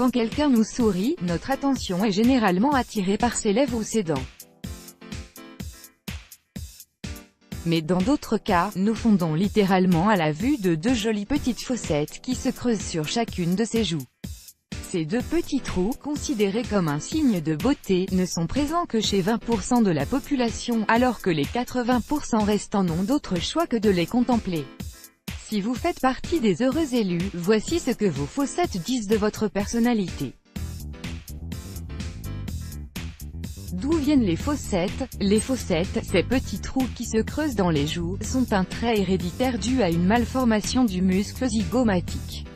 Quand quelqu'un nous sourit, notre attention est généralement attirée par ses lèvres ou ses dents. Mais dans d'autres cas, nous fondons littéralement à la vue de deux jolies petites fossettes qui se creusent sur chacune de ses joues. Ces deux petits trous, considérés comme un signe de beauté, ne sont présents que chez 20% de la population, alors que les 80% restants n'ont d'autre choix que de les contempler. Si vous faites partie des heureux élus, voici ce que vos fossettes disent de votre personnalité. D'où viennent les fossettes? Les fossettes, ces petits trous qui se creusent dans les joues, sont un trait héréditaire dû à une malformation du muscle zygomatique.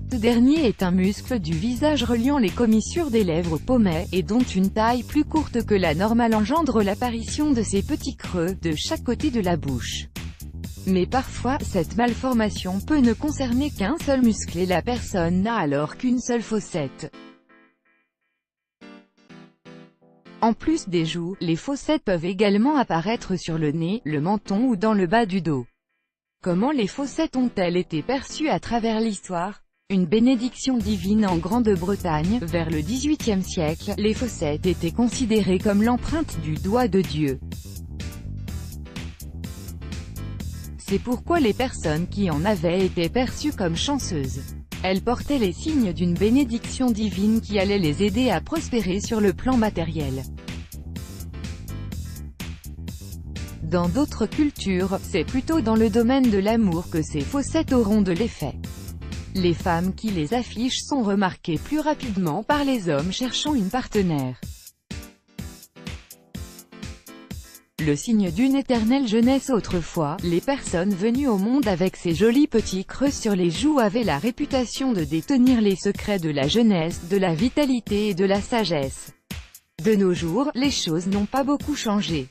Ce dernier est un muscle du visage reliant les commissures des lèvres au pommet, et dont une taille plus courte que la normale engendre l'apparition de ces petits creux, de chaque côté de la bouche. Mais parfois, cette malformation peut ne concerner qu'un seul muscle et la personne n'a alors qu'une seule fossette. En plus des joues, les fossettes peuvent également apparaître sur le nez, le menton ou dans le bas du dos. Comment les fossettes ont-elles été perçues à travers l'histoire? Une bénédiction divine en Grande-Bretagne, vers le XVIIIe siècle, les fossettes étaient considérées comme l'empreinte du doigt de Dieu. C'est pourquoi les personnes qui en avaient étaient perçues comme chanceuses. Elles portaient les signes d'une bénédiction divine qui allait les aider à prospérer sur le plan matériel. Dans d'autres cultures, c'est plutôt dans le domaine de l'amour que ces fossettes auront de l'effet. Les femmes qui les affichent sont remarquées plus rapidement par les hommes cherchant une partenaire. Le signe d'une éternelle jeunesse. Autrefois, les personnes venues au monde avec ces jolis petits creux sur les joues avaient la réputation de détenir les secrets de la jeunesse, de la vitalité et de la sagesse. De nos jours, les choses n'ont pas beaucoup changé.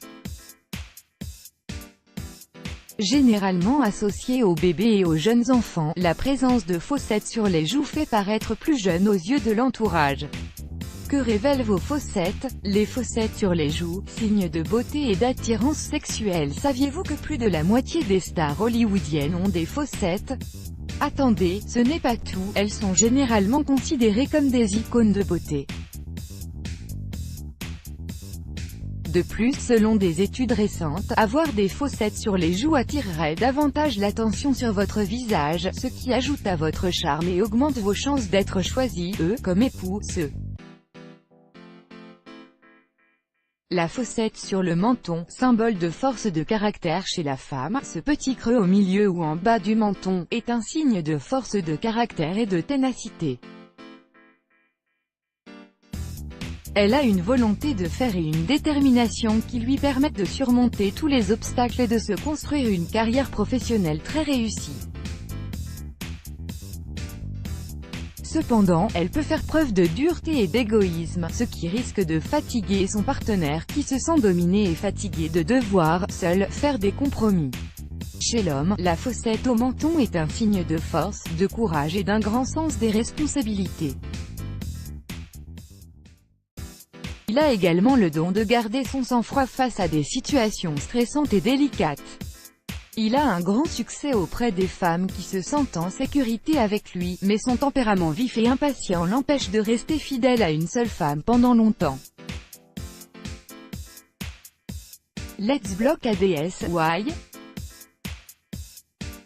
Généralement associée aux bébés et aux jeunes enfants, la présence de fossettes sur les joues fait paraître plus jeune aux yeux de l'entourage. Que révèlent vos fossettes? Les fossettes sur les joues, signe de beauté et d'attirance sexuelle. Saviez-vous que plus de la moitié des stars hollywoodiennes ont des fossettes? Attendez, ce n'est pas tout, elles sont généralement considérées comme des icônes de beauté. De plus, selon des études récentes, avoir des fossettes sur les joues attirerait davantage l'attention sur votre visage, ce qui ajoute à votre charme et augmente vos chances d'être choisi, comme époux. La fossette sur le menton, symbole de force de caractère chez la femme, ce petit creux au milieu ou en bas du menton, est un signe de force de caractère et de ténacité. Elle a une volonté de fer et une détermination qui lui permettent de surmonter tous les obstacles et de se construire une carrière professionnelle très réussie. Cependant, elle peut faire preuve de dureté et d'égoïsme, ce qui risque de fatiguer son partenaire qui se sent dominé et fatigué de devoir, seul, faire des compromis. Chez l'homme, la fossette au menton est un signe de force, de courage et d'un grand sens des responsabilités. Il a également le don de garder son sang-froid face à des situations stressantes et délicates. Il a un grand succès auprès des femmes qui se sentent en sécurité avec lui, mais son tempérament vif et impatient l'empêche de rester fidèle à une seule femme pendant longtemps. Let's block ADS. Why?